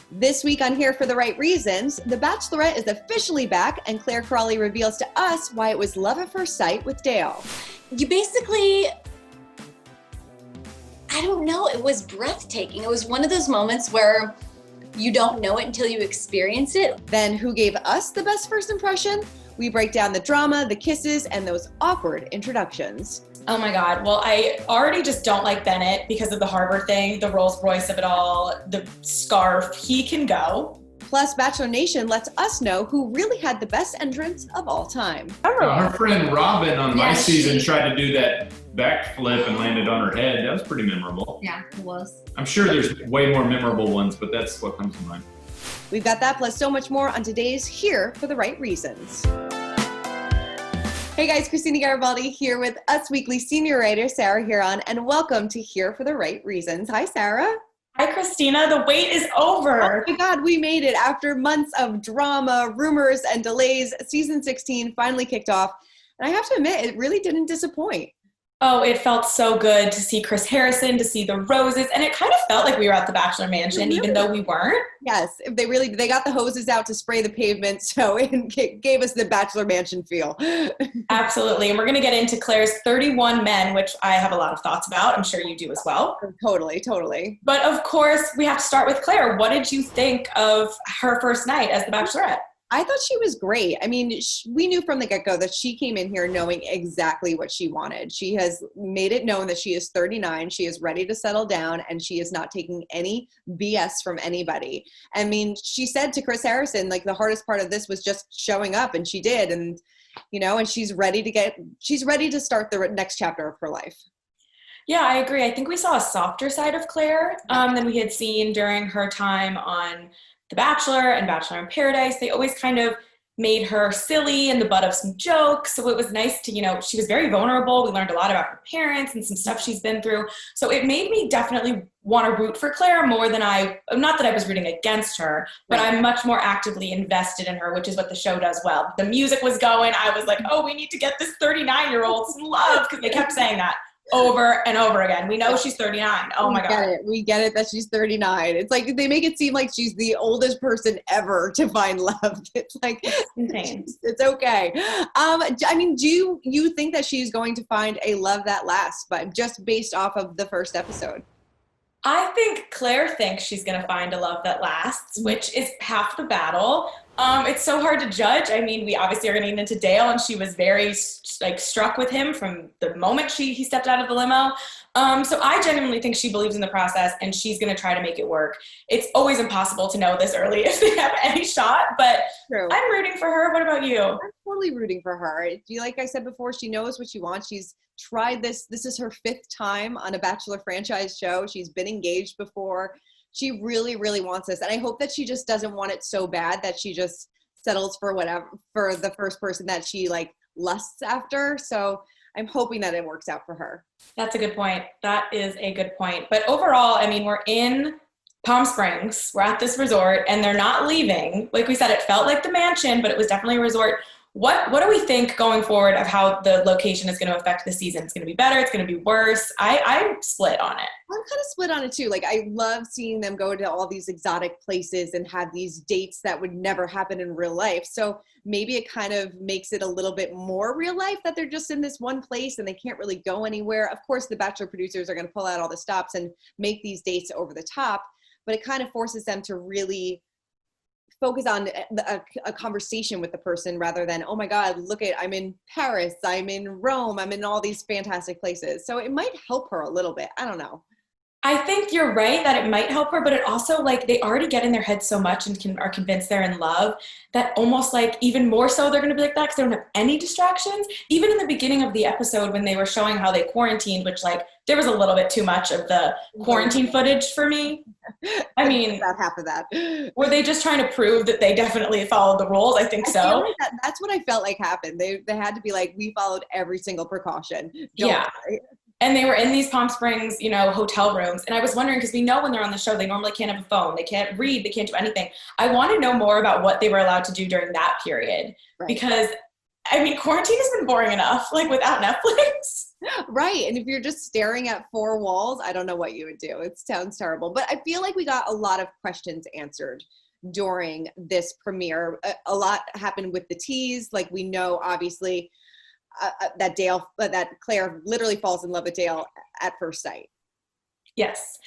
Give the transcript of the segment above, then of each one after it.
This week on Here for the Right Reasons, The Bachelorette is officially back and Clare Crawley reveals to us why it was love at first sight with Dale. You basically, I don't know, it was breathtaking. It was one of those moments where you don't know it until you experience it. Then who gave us the best first impression? We break down the drama, the kisses, and those awkward introductions. Oh my God. Well, I already just don't like Bennett because of the Harbor thing, the Rolls Royce of it all, the scarf. He can go. Plus, Bachelor Nation lets us know who really had the best entrance of all time. Her friend Robin on my season tried to do that backflip and landed on her head. That was pretty memorable. Yeah, it was. I'm sure there's way more memorable ones, but that's what comes to mind. We've got that plus so much more on today's Here for the Right Reasons. Hey guys, Christina Garibaldi here with Us Weekly senior writer Sarah Huron, and welcome to Here for the Right Reasons. Hi, Sarah. Hi, Christina. The wait is over. Oh my God, we made it. After months of drama, rumors, and delays, season 16 finally kicked off. And I have to admit, it really didn't disappoint. Oh, it felt so good to see Chris Harrison, to see the roses, and it kind of felt like we were at the Bachelor Mansion, even though we weren't. Yes, they got the hoses out to spray the pavement, so it gave us the Bachelor Mansion feel. Absolutely, and we're going to get into Clare's 31 men, which I have a lot of thoughts about. I'm sure you do as well. Totally. But of course, we have to start with Clare. What did you think of her first night as the Bachelorette? I thought she was great. I mean, we knew from the get-go that she came in here knowing exactly what she wanted. She has made it known that she is 39, she is ready to settle down, and she is not taking any BS from anybody. I mean, she said to Chris Harrison, like, the hardest part of this was just showing up, and she did. And, you know, and she's ready to start the next chapter of her life. Yeah, I agree. I think we saw a softer side of Clare than we had seen during her time on The Bachelor and Bachelor in Paradise. They always kind of made her silly and the butt of some jokes. So it was nice to, she was very vulnerable. We learned a lot about her parents and some stuff she's been through. So it made me definitely want to root for Clare more than not that I was rooting against her, but I'm much more actively invested in her, which is what the show does well. The music was going. I was like, oh, we need to get this 39-year-old some love, because they kept saying that over and over again. We know she's 39. Oh my God. We get it that she's 39. It's like they make it seem like she's the oldest person ever to find love. It's like insane. It's okay. I mean, do you think that she's going to find a love that lasts, but just based off of the first episode? I think Clare thinks she's going to find a love that lasts, which is half the battle. It's so hard to judge. I mean, we obviously are going to get into Dale, and she was very struck with him from the moment he stepped out of the limo. So I genuinely think she believes in the process, and she's going to try to make it work. It's always impossible to know this early if they have any shot, but True. I'm rooting for her. What about you? I'm totally rooting for her. Like I said before, she knows what she wants. She's tried this. This is her 5th time on a Bachelor franchise show. She's been engaged before. She really, really wants this. And I hope that she just doesn't want it so bad that she just settles for the first person that she lusts after. So I'm hoping that it works out for her. That's a good point. That is a good point. But overall, I mean, we're in Palm Springs. We're at this resort and they're not leaving. Like we said, it felt like the mansion, but it was definitely a resort. What do we think going forward of how the location is going to affect the season? It's going to be better. It's going to be worse. I'm split on it. I'm kind of split on it too. Like, I love seeing them go to all these exotic places and have these dates that would never happen in real life. So maybe it kind of makes it a little bit more real life that they're just in this one place and they can't really go anywhere. Of course, the Bachelor producers are going to pull out all the stops and make these dates over the top, but it kind of forces them to really focus on a conversation with the person rather than, oh my God, I'm in Paris, I'm in Rome, I'm in all these fantastic places. So it might help her a little bit. I don't know. I think you're right that it might help her, but it also, they already get in their head so much and are convinced they're in love that almost even more so they're going to be like that because they don't have any distractions. Even in the beginning of the episode when they were showing how they quarantined, which there was a little bit too much of the quarantine footage for me. I mean, about half of that. Were they just trying to prove that they definitely followed the rules? I think so. That's what I felt like happened. They had to be like, we followed every single precaution. Yeah. And they were in these Palm Springs, hotel rooms. And I was wondering, because we know when they're on the show, they normally can't have a phone. They can't read. They can't do anything. I want to know more about what they were allowed to do during that period. Right. Because, quarantine has been boring enough, without Netflix. Right. And if you're just staring at four walls, I don't know what you would do. It sounds terrible. But I feel like we got a lot of questions answered during this premiere. A lot happened with the tease. Like, we know, obviously, that Clare literally falls in love with Dale at first sight. Yes.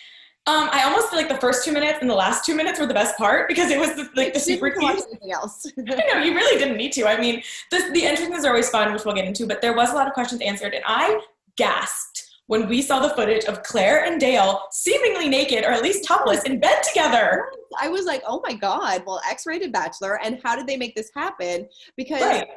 I almost feel like the first 2 minutes and the last 2 minutes were the best part, because it was the super tease. Anything else. I know, you really didn't need to. I mean, the entrances are always fun, which we'll get into, but there was a lot of questions answered, and I gasped when we saw the footage of Clare and Dale seemingly naked, or at least topless, in bed together. I was like, oh my God, well, X-rated Bachelor, and how did they make this happen? Because Right.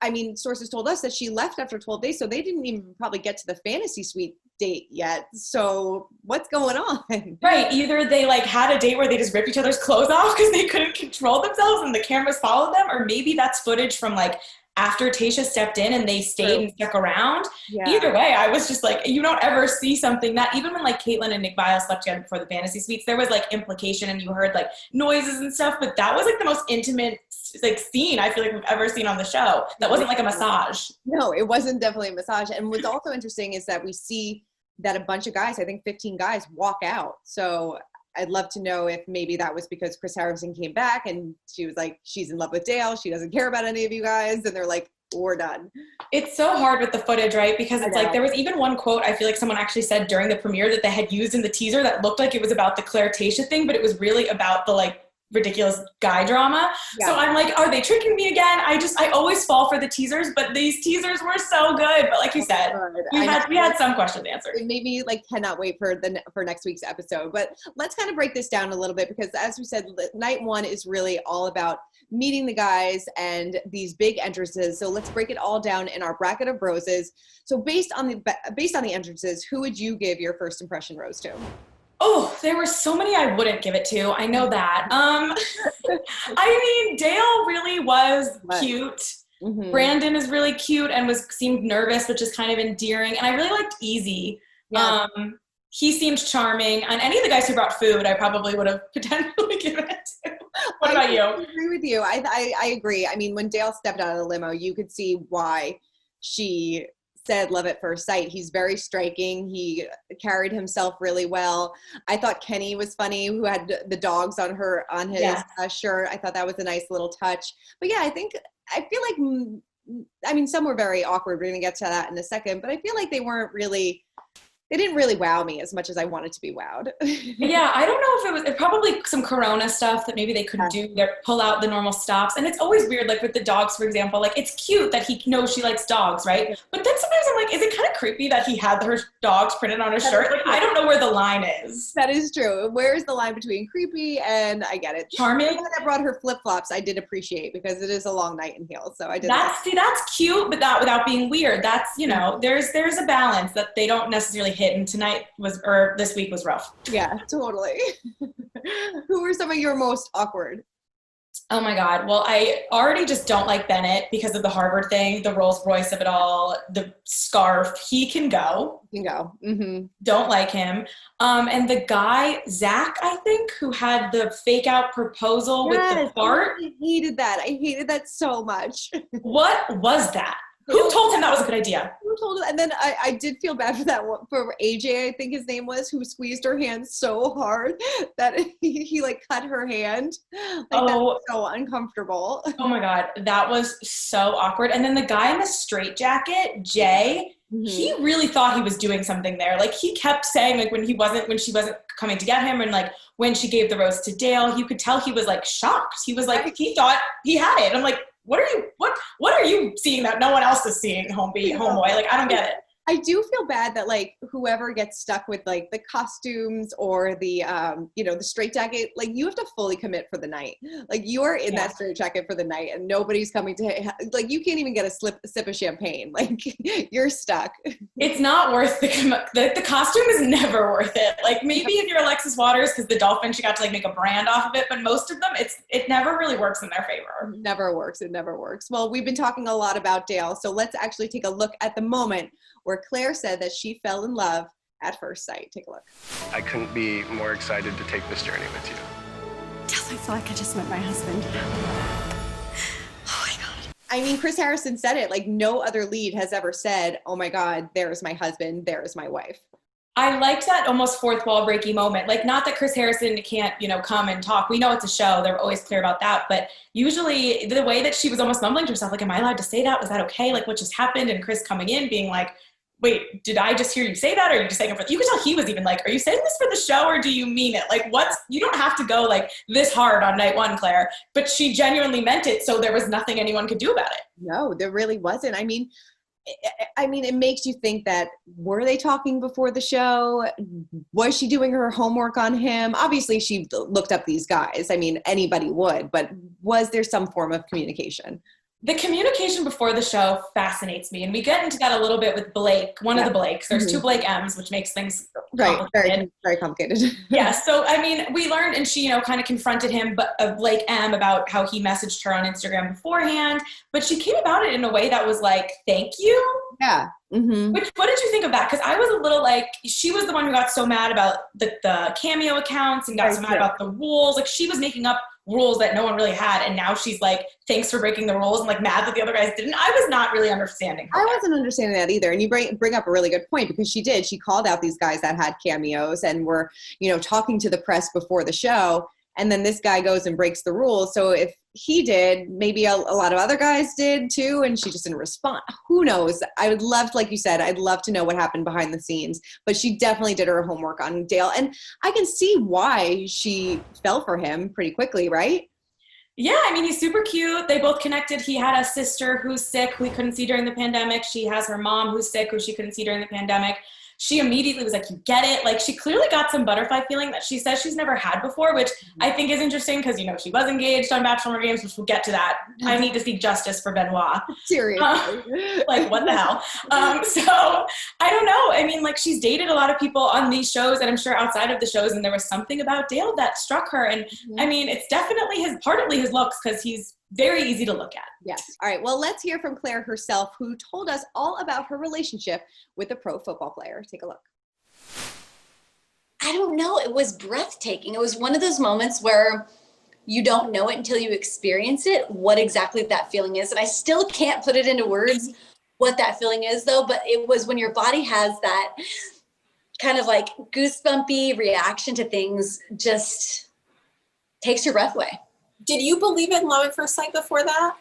I mean, sources told us that she left after 12 days, so they didn't even probably get to the fantasy suite date yet. So what's going on? Right. Either they like had a date where they just ripped each other's clothes off because they couldn't control themselves and the cameras followed them, or maybe that's footage from like after Tayshia stepped in and they stayed and stuck around. Yeah. Either way, I was just like, you don't ever see something that, even when like Caitlyn and Nick Viall slept together before the fantasy suites, there was like implication and you heard like noises and stuff, but that was like the most intimate like scene I feel like we've ever seen on the show. That wasn't like a massage. No, it wasn't definitely a massage. And what's also interesting is that we see that a bunch of guys, I think 15 guys, walk out. So I'd love to know if maybe that was because Chris Harrison came back and she was like, she's in love with Dale. She doesn't care about any of you guys. And they're like, we're done. It's so hard with the footage, right? Because it's like, there was even one quote I feel like someone actually said during the premiere that they had used in the teaser that looked like it was about the Clare Tayshia thing, but it was really about the like ridiculous guy drama. Yeah. So I'm like, are they tricking me again? I always fall for the teasers, but these teasers were so good. But like you said, we had some questions answered. It made me like cannot wait for next week's episode. But let's kind of break this down a little bit, because as we said, night one is really all about meeting the guys and these big entrances. So let's break it all down in our bracket of roses. So based on the entrances, who would you give your first impression rose to? Oh, there were so many I wouldn't give it to. I know that. I mean, Dale really was cute. Mm-hmm. Brandon is really cute and seemed nervous, which is kind of endearing. And I really liked Easy. Yeah. He seemed charming. And any of the guys who brought food, I probably would have potentially given it to. What about you? I agree with you. I agree. I mean, when Dale stepped out of the limo, you could see why she said love at first sight. He's very striking. He carried himself really well. I thought Kenny was funny, who had the dogs on his shirt. I thought that was a nice little touch. But yeah, I feel like, I mean, some were very awkward. We're going to get to that in a second, but I feel like they didn't really wow me as much as I wanted to be wowed. Yeah, I don't know if it was probably some Corona stuff that maybe they couldn't do, pull out the normal stops. And it's always weird, like with the dogs, for example, like it's cute that he knows she likes dogs, right? But then sometimes I'm like, is it kind of creepy that he had her dogs printed on his shirt? Like, I don't know where the line is. That is true. Where's the line between creepy and I get it. Charming. The one that brought her flip-flops, I did appreciate, because it is a long night in heels. So I did. That's cute, but not without being weird. That's, there's a balance that they don't necessarily hit, and this week was rough. Yeah, totally. Who were some of your most awkward? Oh my God. Well, I already just don't like Bennett because of the Harvard thing, the Rolls Royce of it all, the scarf. He can go. Mm-hmm. Don't like him. And the guy, Zach, I think, who had the fake out proposal with the fart. I hated that. I hated that so much. What was that? Who told him that was a good idea? Who told him? And then I did feel bad for that one, for AJ, I think his name was, who squeezed her hand so hard that he like cut her hand. Like, that was so uncomfortable. Oh my God, that was so awkward. And then the guy in the straitjacket, Jay, he really thought he was doing something there. Like, he kept saying, like, when she wasn't coming to get him, and like when she gave the rose to Dale, you could tell he was like shocked. He was like, he thought he had it. I'm like, what are you seeing that no one else is seeing, homeboy? Like, I don't get it. I do feel bad that like whoever gets stuck with like the costumes or the the straitjacket, like you have to fully commit for the night. Like you are in that straitjacket for the night, and nobody's coming to, like, you can't even get a sip of champagne. Like, you're stuck. It's not worth the costume is never worth it. Like, maybe if you're Alexis Waters, because the dolphin, she got to like make a brand off of it, but most of them it never really works in their favor. It never works. Well, we've been talking a lot about Dale, so let's actually take a look at the moment where Clare said that she fell in love at first sight. Take a look. I couldn't be more excited to take this journey with you. Dale, I feel like I just met my husband. Oh my God. I mean, Chris Harrison said it, like no other lead has ever said, oh my God, there's my husband, there's my wife. I liked that almost fourth wall breaky moment. Like, not that Chris Harrison can't, come and talk. We know it's a show. They're always clear about that. But usually the way that she was almost mumbling to herself, like, am I allowed to say that? Was that okay? Like, what just happened? And Chris coming in being like, wait, did I just hear you say that? Or are you just saying it for, you could tell he was even like, are you saying this for the show or do you mean it? Like, you don't have to go like this hard on night one, Clare, but she genuinely meant it. So there was nothing anyone could do about it. No, there really wasn't. I mean, it makes you think that, were they talking before the show? Was she doing her homework on him? Obviously she looked up these guys. I mean, anybody would, but was there some form of communication? The communication before the show fascinates me. And we get into that a little bit with Blac, one of the Blacs. There's two Blac M's, which makes things complicated. Very complicated. Yeah, so, I mean, we learned, and she, kind of confronted him, Blac M, about how he messaged her on Instagram beforehand. But she came about it in a way that was like, thank you. Yeah. Mm-hmm. What did you think of that? Because I was a little like, she was the one who got so mad about the cameo accounts and got so mad about the rules. Like, she was making up rules that no one really had, and now she's like, thanks for breaking the rules, and like mad that the other guys didn't. I was not really understanding her. I wasn't understanding that either. And you bring up a really good point, because she called out these guys that had cameos and were, talking to the press before the show. And then this guy goes and breaks the rules. So if he did, maybe a lot of other guys did too, and she just didn't respond. Who knows? I would love, like you said, I'd love to know what happened behind the scenes. But she definitely did her homework on Dale. And I can see why she fell for him pretty quickly, right? Yeah, I mean, he's super cute. They both connected. He had a sister who's sick, who he couldn't see during the pandemic. She has her mom who's sick, who she couldn't see during the pandemic. She immediately was like, you get it. Like, she clearly got some butterfly feeling that she says she's never had before, which I think is interesting because, she was engaged on Bachelor Games, which we'll get to that. I need to seek justice for Benoit. Seriously. Like, what the hell? So I don't know. I mean, like, she's dated a lot of people on these shows, and I'm sure outside of the shows, and there was something about Dale that struck her. And I mean, it's definitely partly his looks, because he's very easy to look at. Yes. All right. Well, let's hear from Clare herself, who told us all about her relationship with a pro football player. Take a look. I don't know. It was breathtaking. It was one of those moments where you don't know it until you experience it, what exactly that feeling is. And I still can't put it into words what that feeling is, though. But it was when your body has that kind of like goosebumpy reaction to things, just takes your breath away. Did you believe in love at first sight before that?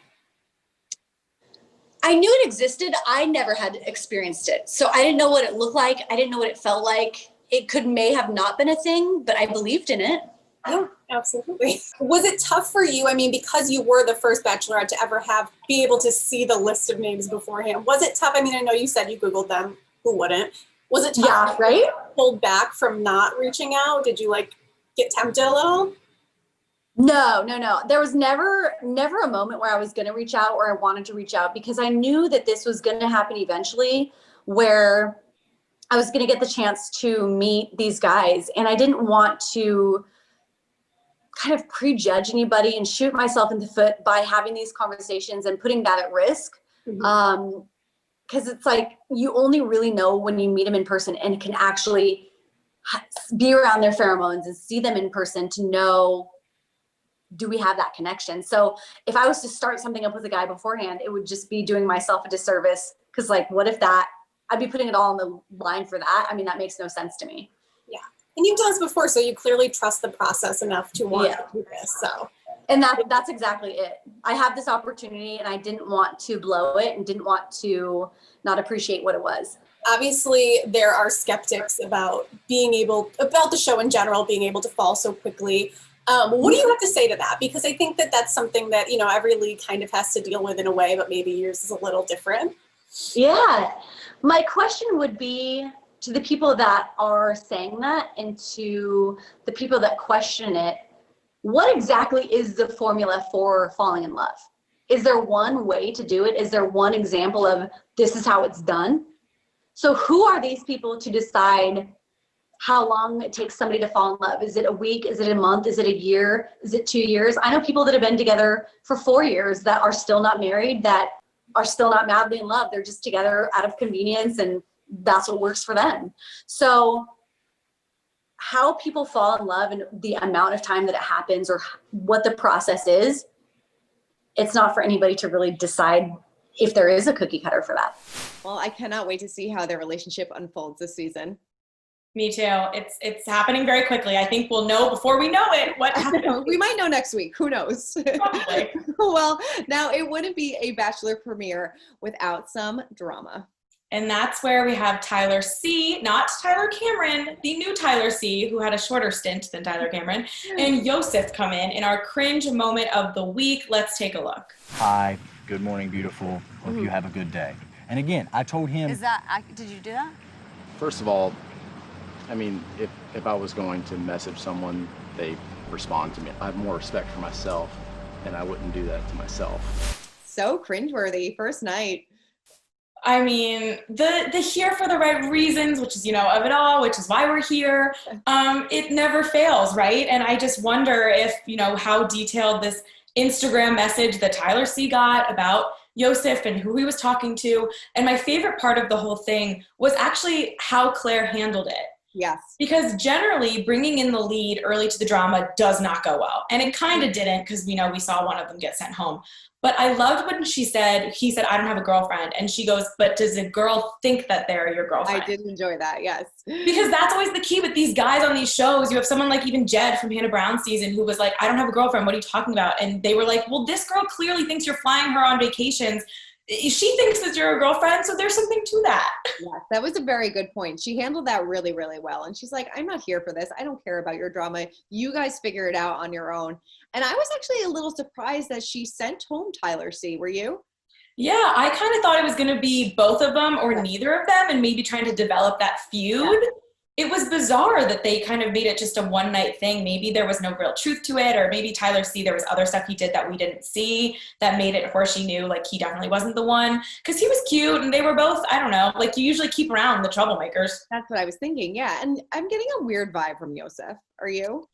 I knew it existed. I never had experienced it. So I didn't know what it looked like. I didn't know what it felt like. It may have not been a thing, but I believed in it. Yeah, absolutely. Was it tough for you? I mean, because you were the first Bachelorette to ever be able to see the list of names beforehand. Was it tough? I mean, I know you said you Googled them. Who wouldn't? Was it tough? Yeah, right? Hold back from not reaching out? Did you get tempted a little? No. There was never a moment where I was going to reach out or I wanted to reach out, because I knew that this was going to happen eventually, where I was going to get the chance to meet these guys. And I didn't want to kind of prejudge anybody and shoot myself in the foot by having these conversations and putting that at risk. Mm-hmm. Because it's like, you only really know when you meet them in person and can actually be around their pheromones and see them in person to know, do we have that connection? So if I was to start something up with a guy beforehand, it would just be doing myself a disservice. Because what if I'd be putting it all on the line for that? I mean, that makes no sense to me. Yeah. And you've done this before, so you clearly trust the process enough to want to do this. So. And that's exactly it. I have this opportunity and I didn't want to blow it and didn't want to not appreciate what it was. Obviously, there are skeptics about the show in general, being able to fall so quickly. What do you have to say to that? Because I think that that's something that, every league kind of has to deal with in a way, but maybe yours is a little different. Yeah. My question would be to the people that are saying that and to the people that question it, what exactly is the formula for falling in love? Is there one way to do it? Is there one example of this is how it's done? So who are these people to decide how long it takes somebody to fall in love? Is it a week? Is it a month? Is it a year? Is it 2 years? I know people that have been together for 4 years that are still not married, that are still not madly in love. They're just together out of convenience, and that's what works for them. So how people fall in love and the amount of time that it happens or what the process is, it's not for anybody to really decide if there is a cookie cutter for that. Well, I cannot wait to see how their relationship unfolds this season. Me too. It's happening very quickly. I think we'll know before we know it what happened. We might know next week. Who knows? Probably. Well, now it wouldn't be a Bachelor premiere without some drama. And that's where we have Tyler C, not Tyler Cameron, the new Tyler C, who had a shorter stint than Tyler Cameron, and Yosef come in our cringe moment of the week. Let's take a look. Hi, good morning, beautiful. Hope you have a good day. And again, I told him... Did you do that? First of all, I mean, if I was going to message someone, they respond to me. I have more respect for myself, and I wouldn't do that to myself. So cringeworthy, first night. I mean, the here for the right reasons, which is, of it all, which is why we're here, it never fails, right? And I just wonder if, how detailed this Instagram message that Tyler C got about Yosef and who he was talking to. And my favorite part of the whole thing was actually how Clare handled it. Yes. Because generally bringing in the lead early to the drama does not go well. And it kind of didn't because, we saw one of them get sent home. But I loved when he said, I don't have a girlfriend. And she goes, but does a girl think that they're your girlfriend? I did enjoy that, yes. Because that's always the key with these guys on these shows. You have someone like even Jed from Hannah Brown's season who was like, I don't have a girlfriend. What are you talking about? And they were like, well, this girl clearly thinks you're flying her on vacations. She thinks that you're a girlfriend, so there's something to that. Yes, that was a very good point. She handled that really, really well. And she's like, I'm not here for this. I don't care about your drama. You guys figure it out on your own. And I was actually a little surprised that she sent home Tyler C. Were you? Yeah, I kind of thought it was going to be both of them or neither of them and maybe trying to develop that feud. Yeah. It was bizarre that they kind of made it just a one-night thing. Maybe there was no real truth to it, or maybe Tyler C, there was other stuff he did that we didn't see that made it horsey knew, like he definitely wasn't the one. Because he was cute, and they were both, I don't know, like you usually keep around the troublemakers. That's what I was thinking, yeah. And I'm getting a weird vibe from Yosef. Are you?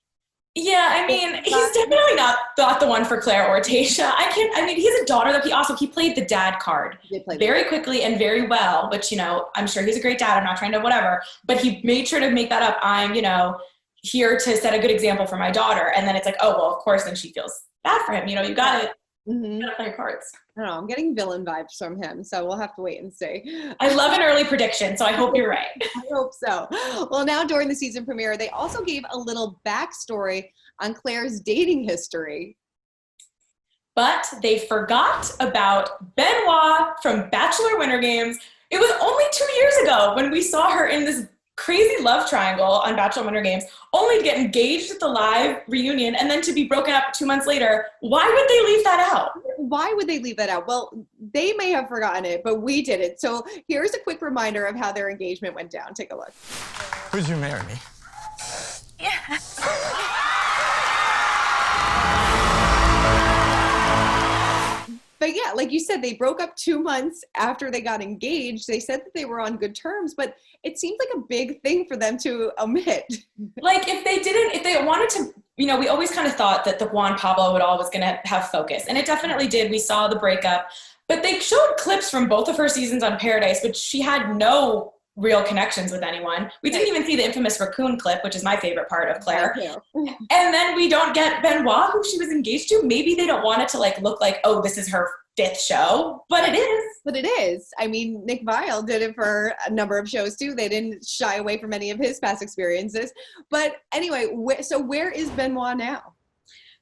Yeah, I mean, he's definitely not the one for Clare or Tayshia. He has a daughter that he played the dad card very quickly and very well, which, I'm sure he's a great dad. I'm not trying to whatever, but he made sure to make that up. I'm, here to set a good example for my daughter. And then it's like, oh, well, of course, then she feels bad for him. You got to play your cards. I don't know. I'm getting villain vibes from him, so we'll have to wait and see. I love an early prediction, so I hope you're right. I hope so. Well, now during the season premiere, they also gave a little backstory on Clare's dating history. But they forgot about Benoit from Bachelor Winter Games. It was only 2 years ago when we saw her in this crazy love triangle on Bachelor Winter Games, only to get engaged at the live reunion and then to be broken up 2 months later. Why would they leave that out? Why would they leave that out? Well, they may have forgotten it, but we didn't. So here's a quick reminder of how their engagement went down. Take a look. Would you marry me? Yes. But yeah, like you said, they broke up 2 months after they got engaged. They said that they were on good terms, but it seems like a big thing for them to omit. Like if they wanted to, we always kind of thought that the Juan Pablo was going to have focus. And it definitely did. We saw the breakup, but they showed clips from both of her seasons on Paradise, which she had no real connections with anyone. We didn't even see the infamous raccoon clip, which is my favorite part of Clare. And then we don't get Benoit, who she was engaged to. Maybe they don't want it to look like, oh, this is her 5th show, but it is. But it is. I mean, Nick Viall did it for a number of shows too. They didn't shy away from any of his past experiences. But anyway, so where is Benoit now?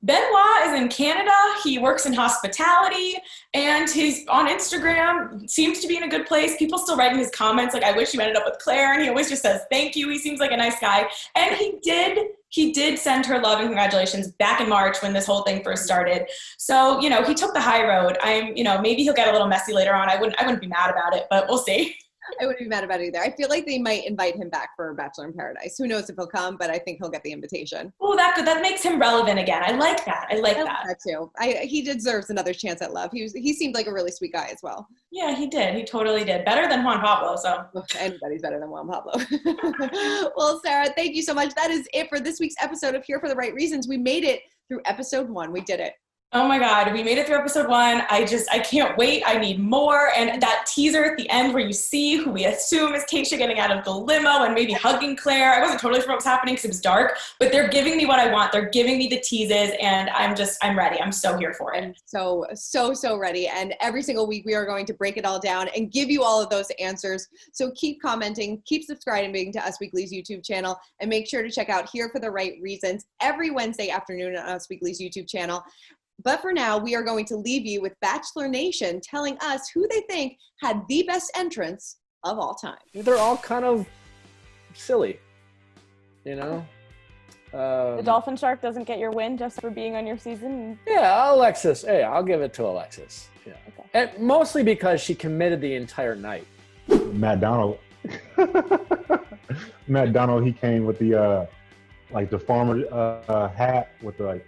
Benoit is in Canada. He works in hospitality, and he's on Instagram, seems to be in a good place. People still writing his comments like, I wish you ended up with Clare, and he always just says thank you. He seems like a nice guy. And he did send her love and congratulations back in March when this whole thing first started. So, he took the high road. Maybe he'll get a little messy later on. I wouldn't be mad about it, but we'll see. I wouldn't be mad about it either. I feel like they might invite him back for Bachelor in Paradise. Who knows if he'll come, but I think he'll get the invitation. Oh, that makes him relevant again. I like that. I like that too. He deserves another chance at love. He seemed like a really sweet guy as well. Yeah, he did. He totally did. Better than Juan Pablo. So anybody's better than Juan Pablo. Well, Sarah, thank you so much. That is it for this week's episode of Here for the Right Reasons. We made it through episode 1. We did it. Oh my God, we made it through episode 1. I can't wait. I need more. And that teaser at the end where you see who we assume is Tayshia getting out of the limo and maybe hugging Clare. I wasn't totally sure what was happening because it was dark, but they're giving me what I want. They're giving me the teases and I'm ready. I'm so here for it. So ready. And every single week we are going to break it all down and give you all of those answers. So keep commenting, keep subscribing to Us Weekly's YouTube channel, and make sure to check out Here for the Right Reasons every Wednesday afternoon on Us Weekly's YouTube channel. But for now, we are going to leave you with Bachelor Nation telling us who they think had the best entrance of all time. They're all kind of silly, you know? The dolphin shark doesn't get your win just for being on your season? Yeah, Alexis. Hey, I'll give it to Alexis. Yeah. Okay. And mostly because she committed the entire night. Matt Donald. Matt Donald, he came with the the farmer hat with the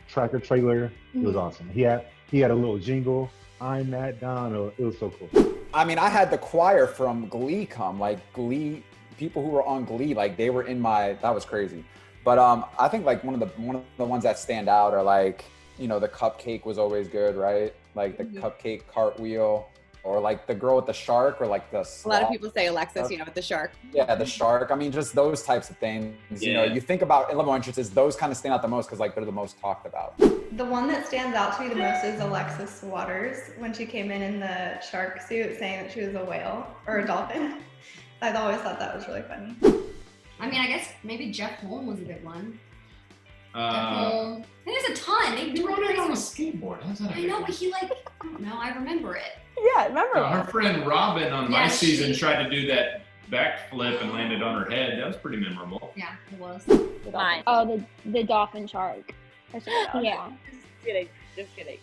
tractor trailer. It was awesome. He had a little jingle. I'm Matt Donald. It was so cool. I mean, I had the choir from Glee come, like Glee people who were on Glee, like they were in my. That was crazy. But I think like one of the ones that stand out are like, you know, the cupcake was always good, right? Like the cupcake cartwheel, or like the girl with the shark, or like the a lot of people say Alexis, with the shark. Yeah, the shark. I mean, just those types of things. Yeah. You know, you think about limo entrances, those kind of stand out the most because like they're the most talked about. The one that stands out to me the most is Alexis Waters when she came in the shark suit saying that she was a whale or a dolphin. I always thought that was really funny. I mean, I guess maybe Jeff Holm was a good one. Jeff Holm. There's a ton. They do rode it on a skateboard. How's that? I know, but he like, I don't know. I remember it. Yeah, I remember. Her friend Robin on my Yeah, season tried to do that backflip and landed on her head. That was pretty memorable. Yeah, it was. Mine. Oh, the dolphin shark. Yeah. Just kidding.